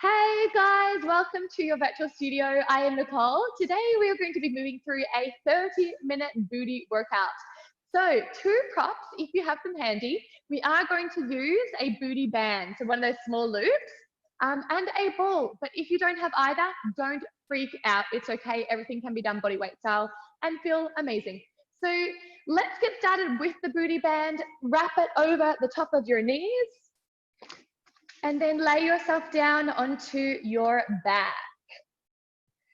Hey guys, welcome to your virtual studio. I am Nicole. Today we are going to be moving through a 30-minute booty workout. So 2 props, if you have them handy, we are going to use a booty band, so one of those small loops, and a ball. But if you don't have either, don't freak out. It's okay. Everything can be done body weight style and feel amazing. So let's get started with the booty band. Wrap it over the top of your knees. And then lay yourself down onto your back.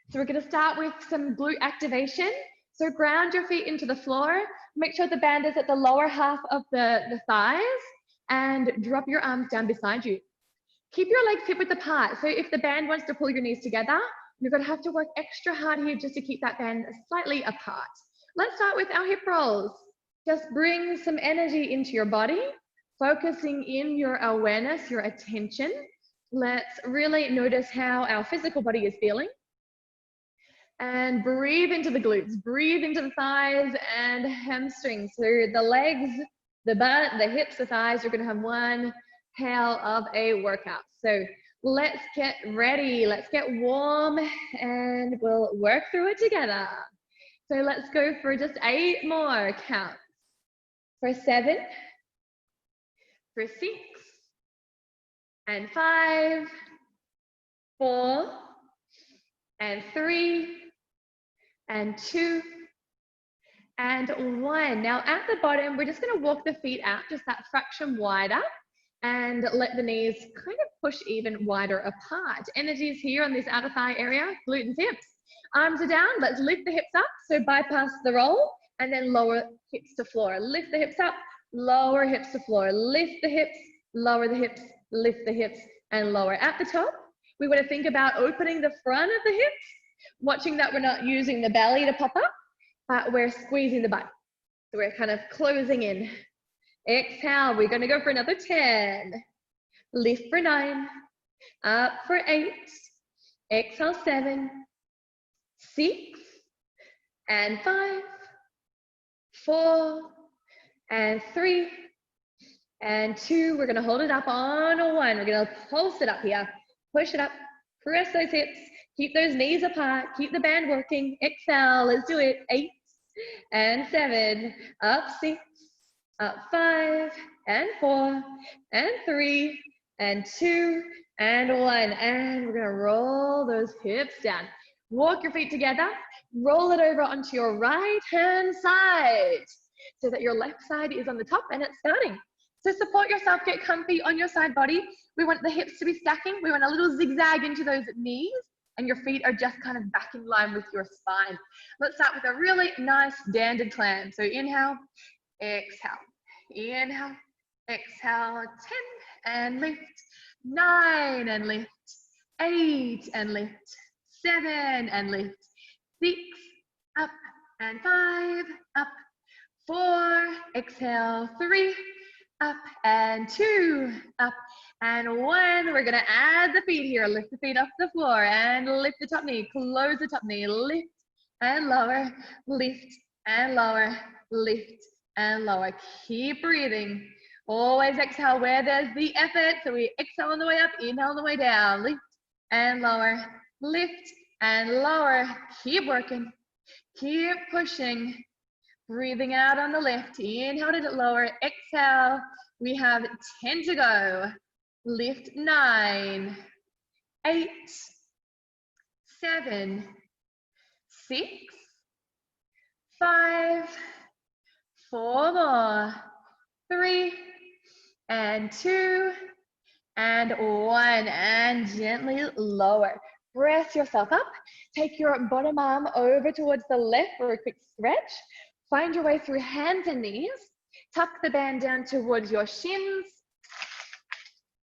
So we're going to start with some glute activation. So ground your feet into the floor. Make sure the band is at the lower half of the thighs and drop your arms down beside you. Keep your legs hip width apart. So if the band wants to pull your knees together, you're going to have to work extra hard here just to keep that band slightly apart. Let's start with our hip rolls. Just bring some energy into your body. Focusing in your awareness, your attention. Let's really notice how our physical body is feeling. And breathe into the glutes, breathe into the thighs and hamstrings. So the legs, the butt, the hips, the thighs, you're gonna have one hell of a workout. So let's get ready, let's get warm, and we'll work through it together. So let's go for just 8 more counts. For 7, for 6, and 5, 4, and 3, and 2, and 1. Now at the bottom, we're just going to walk the feet out just that fraction wider and let the knees kind of push even wider apart. Energy is here on this outer thigh area, glute and hips. Arms are down, let's lift the hips up, so bypass the roll, and then lower hips to floor. Lift the hips up, lower hips to floor, lift the hips, lower the hips, lift the hips, and lower. At the top, we want to think about opening the front of the hips, watching that we're not using the belly to pop up, but we're squeezing the butt. So we're kind of closing in. Exhale, we're going to go for another 10. Lift for 9, up for 8, exhale 7, 6, and 5, 4, and 3, and 2. We're going to hold it up on 1. We're going to pulse it up here. Push it up. Press those hips. Keep those knees apart. Keep the band working. Exhale. Let's do it. 8 and 7. Up 6. Up 5 and 4 and 3 and 2 and 1. And we're going to roll those hips down. Walk your feet together. Roll it over onto your right hand side, so that your left side is on the top and it's starting. So support yourself, get comfy on your side body. We want the hips to be stacking. We want a little zigzag into those knees, and your feet are just kind of back in line with your spine. Let's start with a really nice standard climb. So inhale, exhale, inhale, exhale, 10 and lift, 9 and lift, 8 and lift, 7 and lift, 6, up and 5, up, 4, exhale, 3, up and 2, up and 1. We're gonna add the feet here. Lift the feet off the floor and lift the top knee. Close the top knee. Lift and lower, lift and lower, lift and lower. Keep breathing. Always exhale where there's the effort. So we exhale on the way up, inhale on the way down. Lift and lower, lift and lower. Keep working. Keep pushing. Breathing out on the lift. Inhale to lower. Exhale. We have 10 to go. Lift 9, 8, 7, 6, 5, 4 more, 3, and 2, and 1. And gently lower. Press yourself up. Take your bottom arm over towards the left for a quick stretch. Find your way through hands and knees. Tuck the band down towards your shins.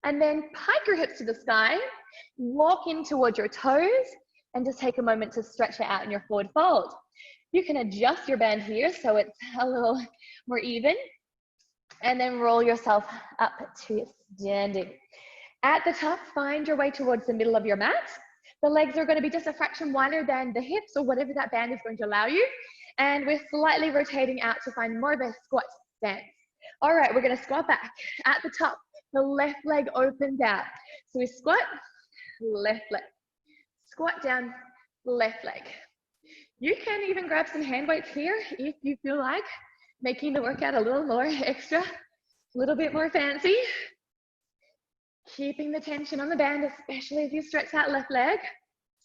And then pike your hips to the sky. Walk in towards your toes. And just take a moment to stretch it out in your forward fold. You can adjust your band here so it's a little more even. And then roll yourself up to standing. At the top, find your way towards the middle of your mat. The legs are going to be just a fraction wider than the hips or whatever that band is going to allow you. And we're slightly rotating out to find more of a squat stance. All right, we're going to squat back. At the top, the left leg opens out. So we squat, left leg. Squat down, left leg. You can even grab some hand weights here if you feel like making the workout a little more extra, a little bit more fancy. Keeping the tension on the band, especially as you stretch that left leg.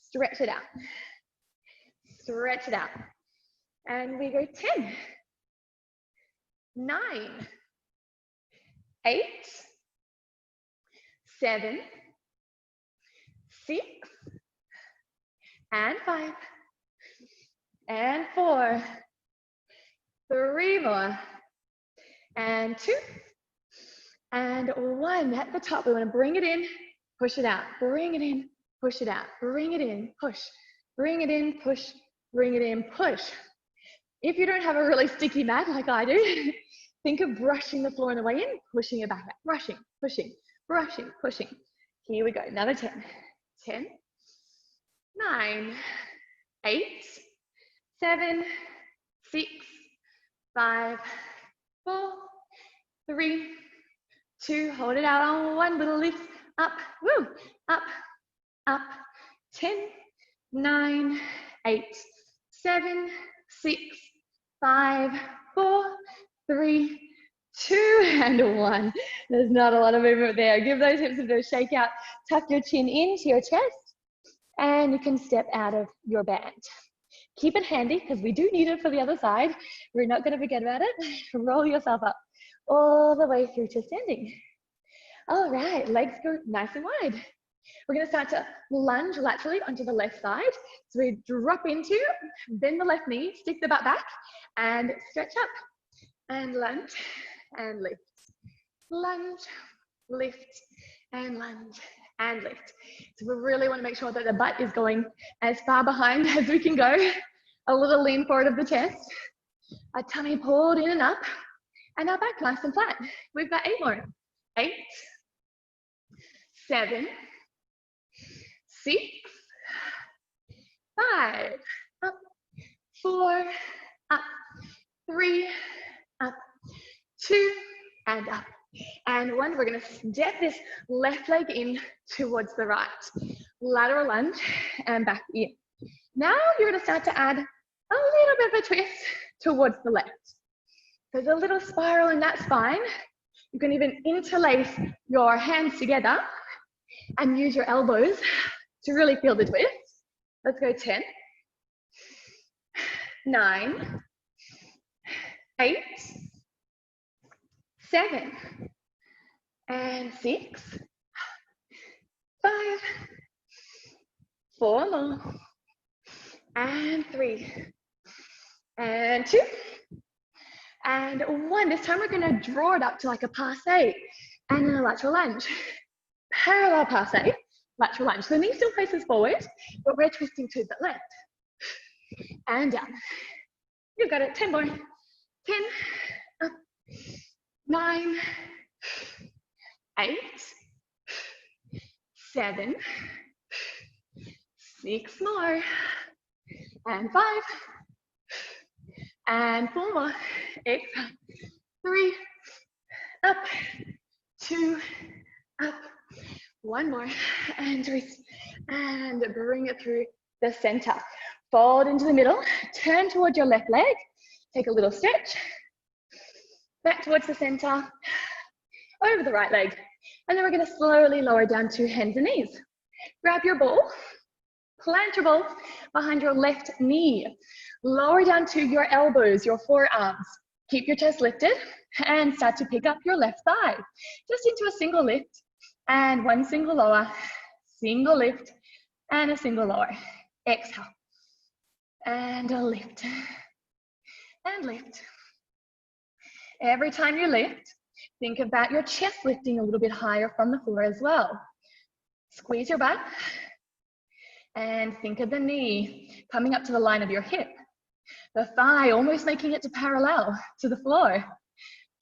Stretch it out. Stretch it out. And we go 10, 9, 8, 7, 6, and 5, and 4, 3 more, and 2, and 1. At the top, we want to bring it in, push it out, bring it in, push it out, bring it in, push, bring it in, push, bring it in, push. If you don't have a really sticky mat like I do, think of brushing the floor on the way in, pushing it back, brushing, pushing, brushing, pushing. Here we go, another 10, 10, 9, 8, 7, 6, 5, 4, 3, 2, hold it out on 1, little lift, up, woo, up, up, 10, 9, 8, 7, 6, 5, 4, 3, 2, and 1. There's not a lot of movement there. Give those hips a bit of a shake out. Tuck your chin into your chest, and you can step out of your band. Keep it handy because we do need it for the other side. We're not going to forget about it. Roll yourself up all the way through to standing. All right, legs go nice and wide. We're going to start to lunge laterally onto the left side. So we drop into, bend the left knee, stick the butt back, and stretch up. And lunge, and lift. Lunge, lift, and lunge, and lift. So we really want to make sure that the butt is going as far behind as we can go. A little lean forward of the chest. Our tummy pulled in and up, and our back nice and flat. We've got 8 more. 8, 7, 6, 5, up, 4, up, 3, up, 2, and up, and 1. We're going to step this left leg in towards the right. Lateral lunge and back in. Now you're going to start to add a little bit of a twist towards the left. There's a little spiral in that spine. You can even interlace your hands together and use your elbows to really feel the twist. Let's go 10, 9, 8, 7, and 6, 5, 4 more, and 3, and 2, and 1. This time we're going to draw it up to like a passe and then a lateral lunge. Parallel passe, lateral lunge. So the knee still faces forward, but we're twisting to the left. And down. You've got it. 10 more. 10, up, 9, 8, 7, 6 more, and 5, and 4 more. Exhale. 3, up, 2, up, 1 more, and twist, and bring it through the center. Fold into the middle, turn towards your left leg, take a little stretch, back towards the center, over the right leg, and then we're going to slowly lower down to hands and knees. Grab your ball, plant your ball behind your left knee, lower down to your elbows, your forearms, keep your chest lifted, and start to pick up your left thigh, just into a single lift, and 1 single lower, single lift, and a single lower. Exhale, and a lift, and lift. Every time you lift, think about your chest lifting a little bit higher from the floor as well. Squeeze your butt, and think of the knee coming up to the line of your hip. The thigh almost making it to parallel to the floor.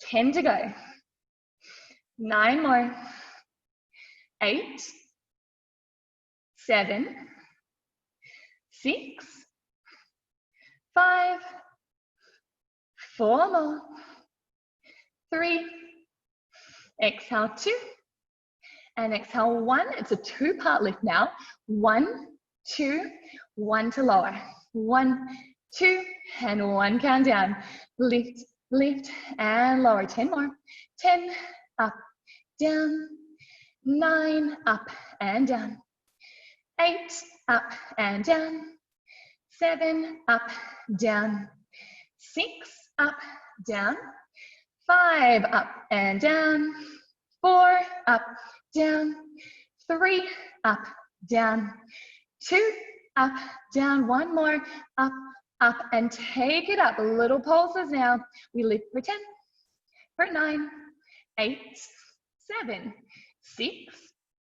10 to go. 9 more. 8, 7, 6, 5, 4 more. 3, exhale 2, And exhale, 1. It's a 2-part lift now. 1, 2, 1 to lower. 1, 2, and 1 count down. Lift, lift, and lower. 10 more. 10, up, down. 9, up and down. 8, up and down. 7, up, down. 6, up, down. 5, up and down. 4, up, down. 3, up, down. 2, up, down. 1 more, up, up, and take it up. Little pulses now. We lift for 10, for 9, 8, 7, 6,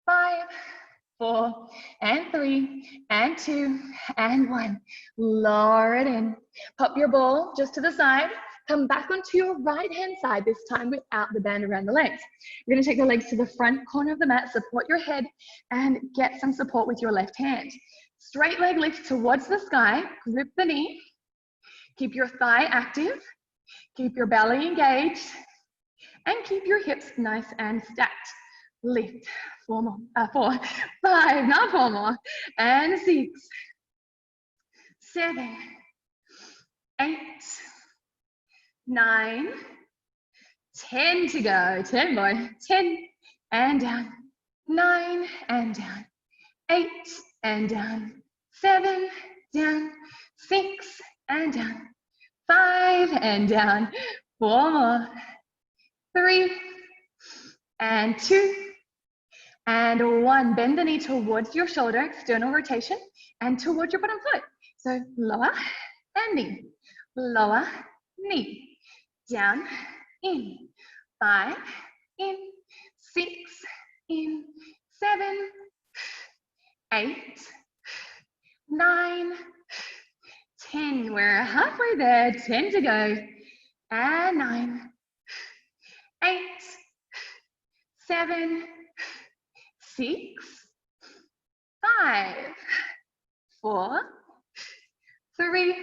5, 4, and 3, and 2, and 1. Lower it in. Pop your ball just to the side. Come back onto your right-hand side, this time without the band around the legs. You're gonna take the legs to the front corner of the mat, support your head, and get some support with your left hand. Straight leg lift towards the sky, grip the knee, keep your thigh active, keep your belly engaged, and keep your hips nice and stacked. Lift, 4 more, 4, 5, not 4 more, and 6, 7, 8, 9, 10 to go, 10 more, 10 and down, 9 and down, 8 and down, 7 down, 6 and down, 5 and down, 4 more, 3 and 2 and 1. Bend the knee towards your shoulder, external rotation, and towards your bottom foot. So lower and knee, lower, knee, down, in, 5, in, 6, in, 7, 8, 9, 10. We're halfway there, 10 to go, and 9, 8, 7, 6, 5, 4, 3,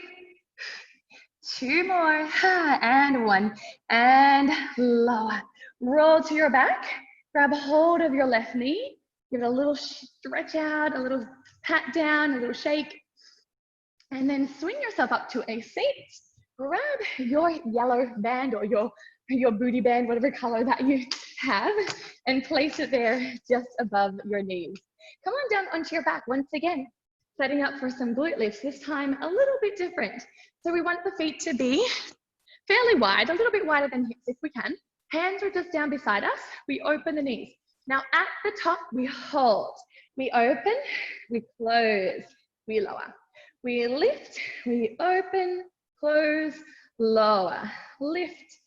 2 more, and 1, and lower. Roll to your back, grab hold of your left knee, give it a little stretch out, a little pat down, a little shake, and then swing yourself up to a seat. Grab your yellow band or your booty band, whatever color that you have, and place it there just above your knees. Come on down onto your back once again, setting up for some glute lifts, this time a little bit different. So we want the feet to be fairly wide, a little bit wider than hips if we can. Hands are just down beside us. We open the knees. Now at the top, we hold. We open, we close, we lower. We lift, we open, close, lower. Lift,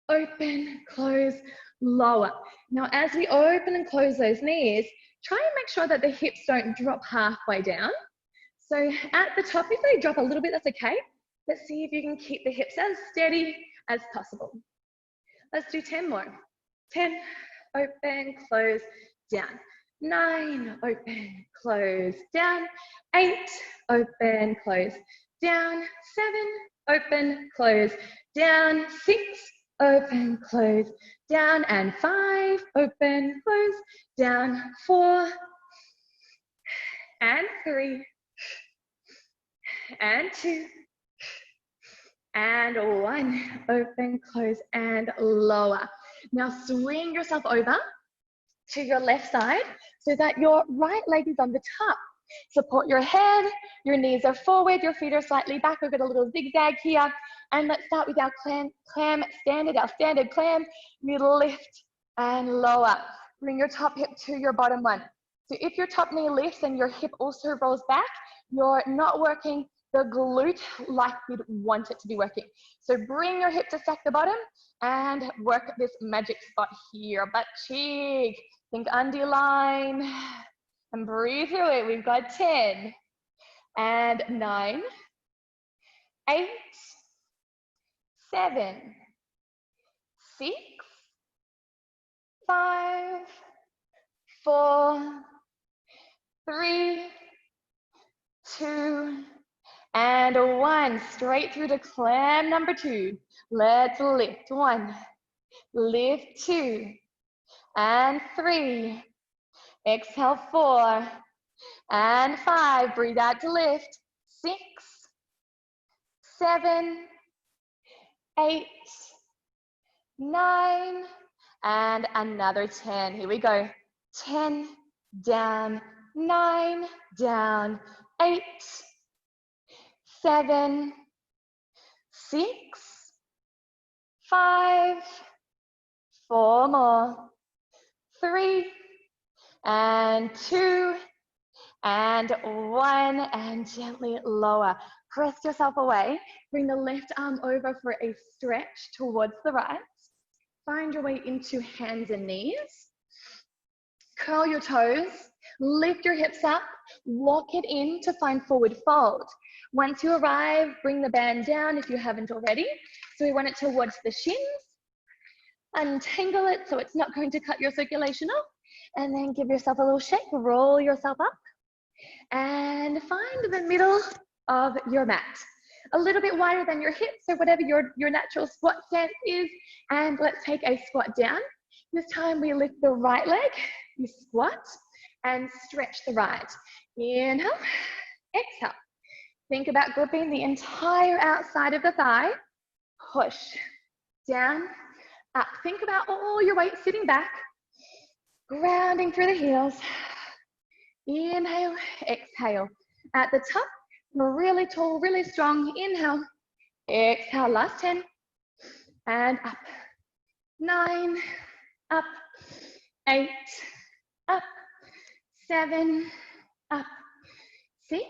open, close, lower. Now as we open and close those knees, try and make sure that the hips don't drop halfway down. So at the top, if they drop a little bit, that's okay. Let's see if you can keep the hips as steady as possible. Let's do 10 more. 10, open, close, down. 9, open, close, down. 8, open, close, down. 7, open, close, down. 6, open, close, down. And 5, open, close, down. 4, and 3, and 2, and 1. Open, close, and lower. Now swing yourself over to your left side so that your right leg is on the top. Support your head, your knees are forward, your feet are slightly back. We've got a little zigzag here. And let's start with our clam standard, our standard clam. We lift and lower. Bring your top hip to your bottom one. So if your top knee lifts and your hip also rolls back, you're not working the glute like you'd want it to be working. So bring your hip to stack the bottom and work this magic spot here. Butt cheek, think undie line, and breathe through it. We've got 10, and 9, 8, 7, 6, 5, 4, 3, 2, and 1. Straight through to clam number 2. Let's lift. 1, lift 2, and 3, Exhale, 4 and 5. Breathe out to lift. 6, 7, 8, 9, and another 10. Here we go. 10, down, 9, down, 8, 7, 6, 5, 4 more, 3, and 2, and 1, and gently lower. Press yourself away. Bring the left arm over for a stretch towards the right. Find your way into hands and knees. Curl your toes. Lift your hips up. Lock it in to find forward fold. Once you arrive, bring the band down if you haven't already. So we want it towards the shins. Untangle it so it's not going to cut your circulation off. And then give yourself a little shake. Roll yourself up. And find the middle of your mat. A little bit wider than your hips or whatever your natural squat stance is. And let's take a squat down. This time we lift the right leg, you squat and stretch the right. Inhale, exhale. Think about gripping the entire outside of the thigh. Push, down, up. Think about all your weight sitting back, grounding through the heels. Inhale, exhale. At the top, really tall, really strong. Inhale, exhale, last 10. And up, 9, up, 8, up, 7, up, 6,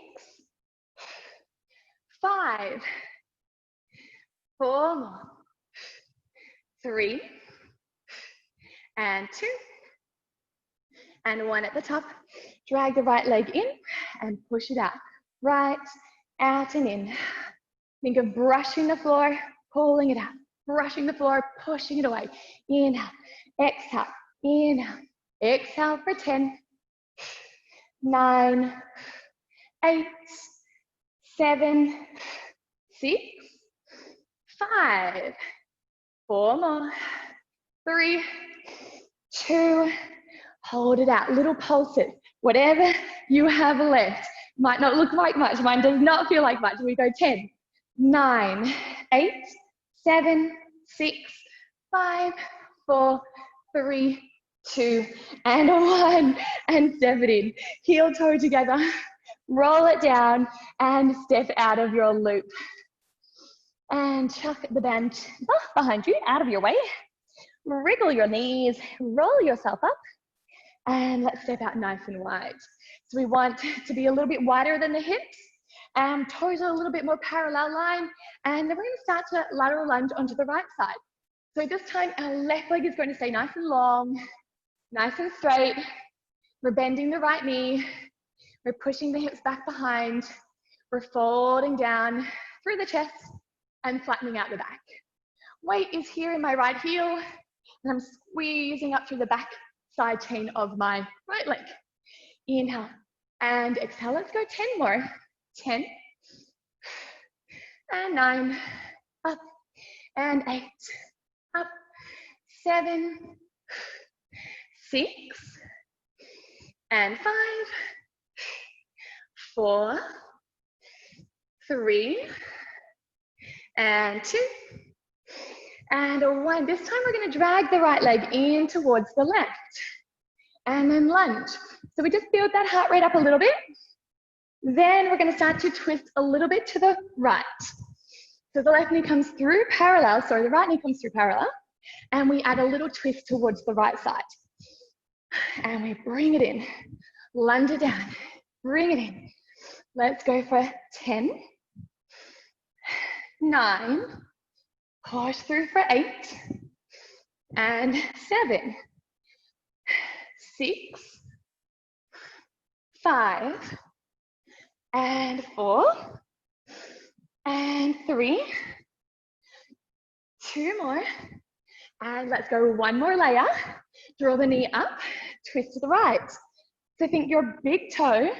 5, 4 more, 3, and 2, and 1 at the top. Drag the right leg in and push it out. Right, out and in. Think of brushing the floor, pulling it out. Brushing the floor, pushing it away. Inhale, exhale, inhale, exhale for 10, 9, 8, 7, 6, 5, 4 more, 3, 2, hold it out. Little pulses, whatever you have left. Might not look like much, mine does not feel like much. We go 10, 9, 8, 7, 6, 5, 4, 3, 2, and 1, and step it in. Heel toe together, roll it down, and step out of your loop. And chuck the band behind you, out of your way. Wriggle your knees, roll yourself up, and let's step out nice and wide. So we want to be a little bit wider than the hips, and toes are a little bit more parallel line, and then we're going to start to lateral lunge onto the right side. So this time our left leg is going to stay nice and long, nice and straight. We're bending the right knee, we're pushing the hips back behind, we're folding down through the chest and flattening out the back. Weight is here in my right heel, and I'm squeezing up through the back side chain of my right leg. Inhale and exhale. Let's go 10 more. 10 and 9, up, and 8, up, 7, 6, and 5, 4, 3, and 2, and 1. This time we're going to drag the right leg in towards the left, and then lunge. So we just build that heart rate up a little bit. Then we're going to start to twist a little bit to the right. So the left knee comes through parallel, sorry, the right knee comes through parallel, and we add a little twist towards the right side. And we bring it in, lunge it down, bring it in. Let's go for 10, 9, push through for 8, and 7, 6, 5, and 4, and 3, 2 more, and let's go 1 more layer. Draw the knee up, twist to the right. So think your big toe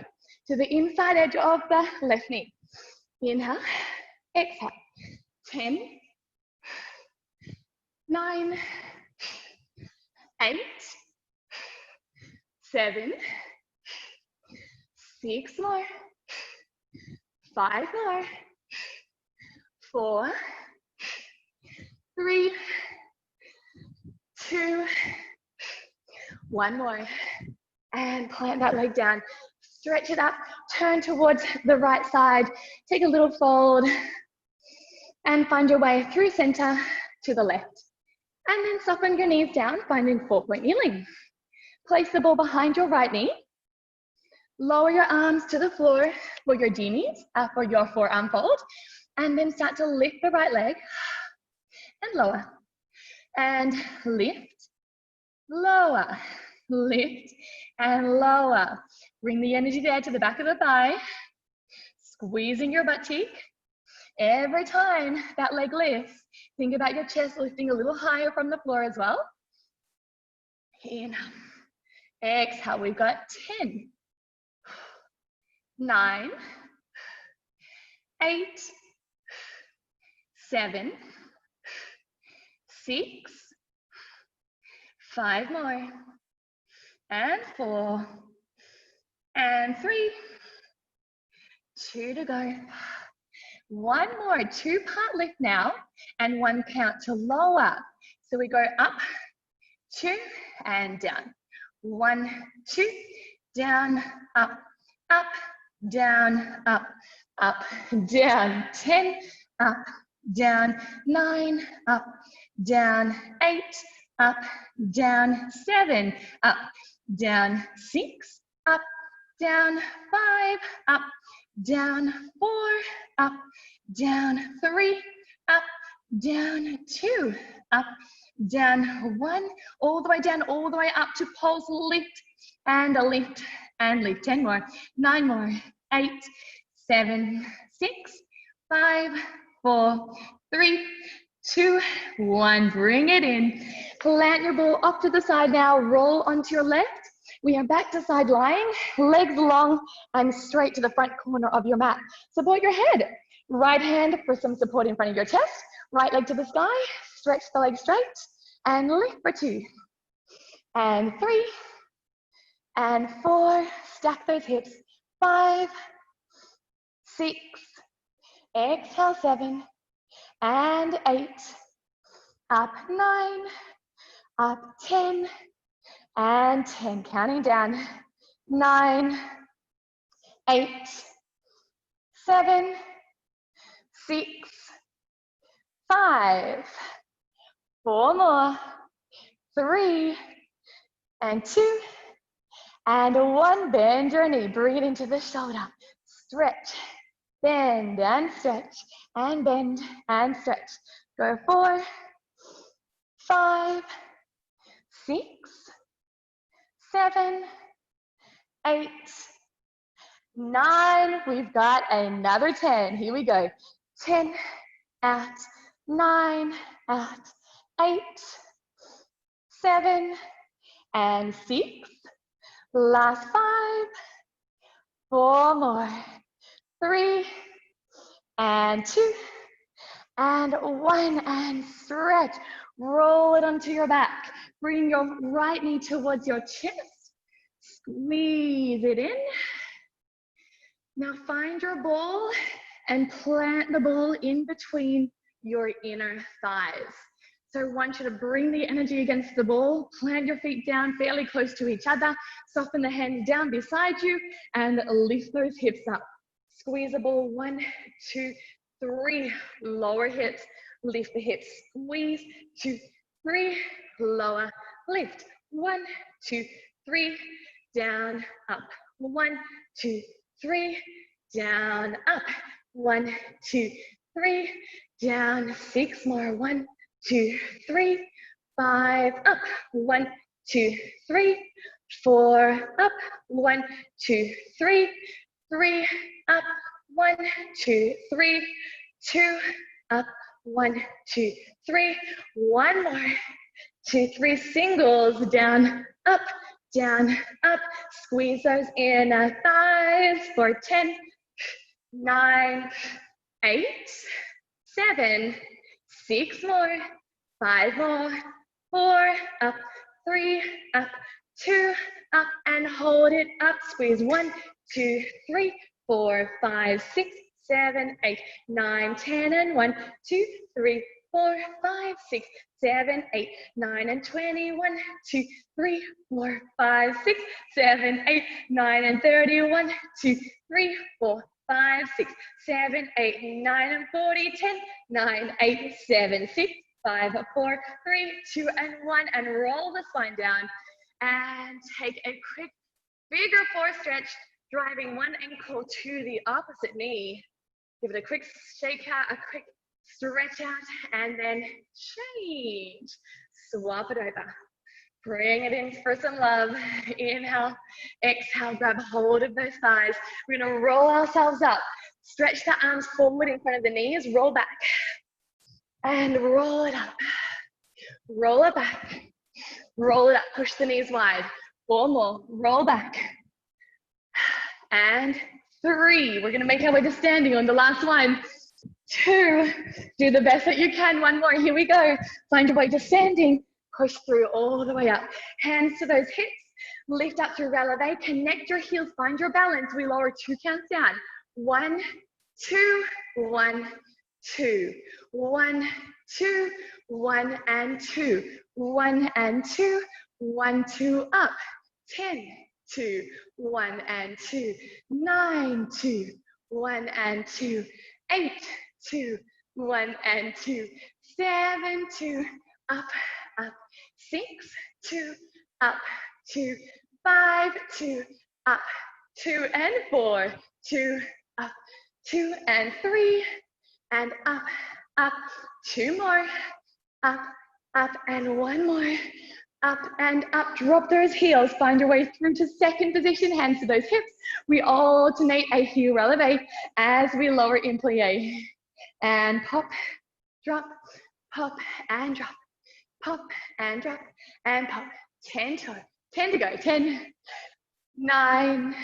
to the inside edge of the left knee. Inhale, exhale. 10, 9, 8, 7, 6 more, 5 more, 4, 3, 2, 1 more. And plant that leg down. Stretch it up, turn towards the right side, take a little fold, and find your way through center to the left. And then soften your knees down, finding 4-point kneeling. Place the ball behind your right knee. Lower your arms to the floor for your D knees, for your forearm fold. And then start to lift the right leg and lower. And lift, lower, lift, and lower. Bring the energy there to the back of the thigh. Squeezing your butt cheek. Every time that leg lifts, think about your chest lifting a little higher from the floor as well. Inhale. Exhale. We've got 10, 9, 8, 7, 6, 5 more, and 4, and 3, 2 to go. 1 more, 2-part lift now, and 1 count to lower. So we go up, 2, and down. 1, 2, down, up, down, up, down. 10, up, down. 9, up, down. 8, up, down. 7, up, down. 6, up, down. 5, up, down. 4, up, down. 3, up, down. 2, up, down. 1, all the way down, all the way up to pulse, lift, and lift, and lift. 10 more, 9 more, 8, 7, 6, 5, 4, 3, 2, 1. Bring it in. Plant your ball off to the side now. Roll onto your left. We are back to side lying, legs long and straight to the front corner of your mat. Support your head. Right hand for some support in front of your chest. Right leg to the sky. Stretch the leg straight and lift for 2 and 3 and 4. Stack those hips. 5, 6, exhale 7 and 8, up 9, up 10 and 10, counting down. 9, 8, 7, 6, 5, 4 more, 3 and 2 and 1. Bend your knee, bring it into the shoulder. Stretch, bend and stretch, and bend and stretch. Go 4, 5, 6, 7, 8, 9. We've got another 10. Here we go. 10 out, 9 out, 8, 7, and 6. Last 5, 4 more, 3 and 2 and 1, and stretch. Roll it onto your back. Bring your right knee towards your chest. Squeeze it in. Now find your ball and plant the ball in between your inner thighs. So I want you to bring the energy against the ball, plant your feet down fairly close to each other, soften the hands down beside you, and lift those hips up. Squeeze the ball. 1, 2, 3. Lower hips, lift the hips. Squeeze. 2, 3. Lower, lift. 1, 2, 3. Down, up. 1, 2, 3. Down, up. 1, 2, 3. Down. 6 more. 1, 2, 3, 5, up. 1, 2, 3, 4, up. 1, 2, 3, 3, up. 1, 2, 3, 2, up. 1, 2, 3. 1 more. 2, 3. Singles. Down, up, down, up. Squeeze those inner thighs for 10, 9, 8, 7, 6 more, 5 more, 4, up, 3, up, 2, up and hold it up. Squeeze 1, 2, 3, 4, 5, 6, 7, 8, 9, 10, and 1, 2, 3, 4, 5, 6, 7, 8, 9, and 20. 1, 2, 3, 4, 5, 6, 7, 8, 9, and 30. 1, 2, 3, 4, 5, 6, 7, 8, 9, and 40. 10, 9, 8, 7, 6, 5, 4, 3, 2, and 1. And roll the spine down. And take a quick figure 4 stretch, driving one ankle to the opposite knee. Give it a quick shake out, a quick stretch out, and then change. Swap it over. Bring it in for some love. Inhale, exhale, grab hold of those thighs. We're gonna roll ourselves up. Stretch the arms forward in front of the knees, roll back. And roll it up. Roll it back. Roll it up, push the knees wide. 4 more, roll back. And 3, we're gonna make our way to standing on the last one. 2, do the best that you can. 1 more, here we go. Find your way to standing, push through all the way up. Hands to those hips, lift up through releve, connect your heels, find your balance. We lower 2 counts down. 1, 2, 1, 2, 1, 2, 1, and 2, 1 and 2, 1, 2, up, 10, 2, 1 and 2, 9, 2, 1 and 2, 8, 2, 1 and 2, 7, 2, up, up, 6, 2, up, 2, 5, 2, up, 2 and 4, 2, up, 2 and 3, and up, up, 2 more, up, up, and 1 more, up and up. Drop those heels, find your way through to second position, hands to those hips. We alternate a heel releve as we lower in plie. And pop, drop, pop, and drop, pop, and drop, and pop. 10 to go. 10, 9,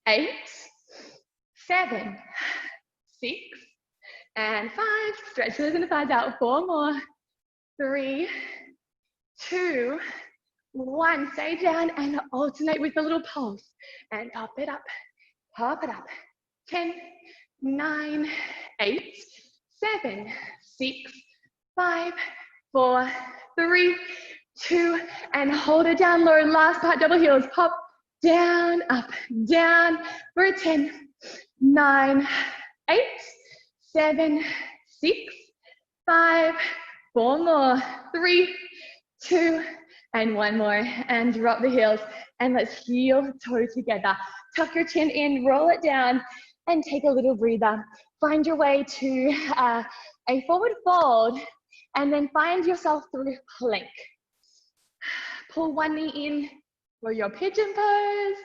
8, 7, 6, and 5. Stretch those inner thighs out. 4 more. 3, 2, 1. Stay down and alternate with a little pulse. And pop it up. Pop it up. 10, 9, 8, 7, 6, 5, 4, 3, 2, and hold it down low. Last part, double heels. Pop, down, up, down. We're at 10, 9, 8, 7, 6, 5, 4 more, 3, 2, and 1 more. And drop the heels. And let's heel toe together. Tuck your chin in, roll it down, and take a little breather. Find your way to a forward fold, and then find yourself through plank. Pull one knee in for your pigeon pose,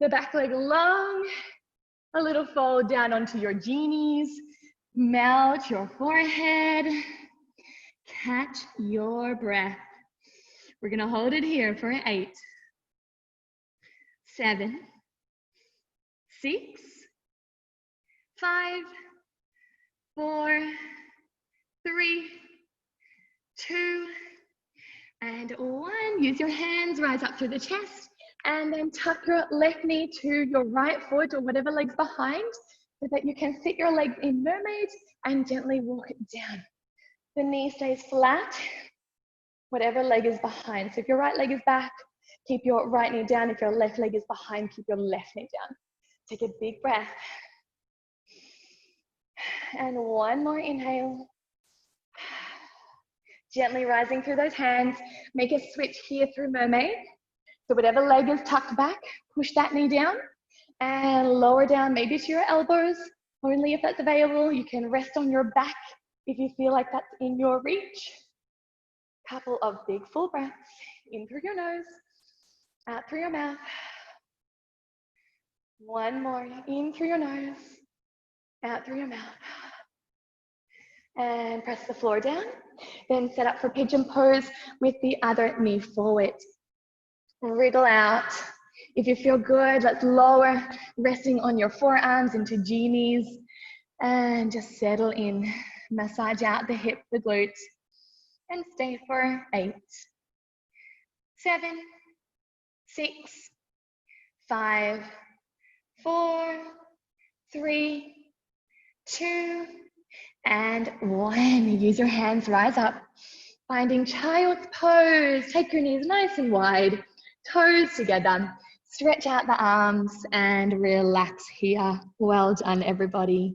the back leg long, a little fold down onto your genies, melt your forehead, catch your breath. We're gonna hold it here for 8, 7, 6, 5, 4, 3, 2, and 1. Use your hands, rise up through the chest, and then tuck your left knee to your right foot or whatever leg's behind so that you can sit your legs in mermaid and gently walk it down. The knee stays flat, whatever leg is behind. So if your right leg is back, keep your right knee down. If your left leg is behind, keep your left knee down. Take a big breath. And 1 more inhale. Gently rising through those hands. Make a switch here through mermaid. So whatever leg is tucked back, push that knee down and lower down maybe to your elbows, only if that's available. You can rest on your back if you feel like that's in your reach. Couple of big full breaths. In through your nose, out through your mouth. 1 more, in through your nose, out through your mouth. And press the floor down. Then set up for pigeon pose with the other knee forward. Wriggle out. If you feel good, let's lower, resting on your forearms into genies. And just settle in. Massage out the hip, the glutes. And stay for 8, 7, 6, 5, 4, 3, 2, and 1. Use your hands, rise up. Finding child's pose. Take your knees nice and wide, toes together. Stretch out the arms and relax here. Well done, everybody.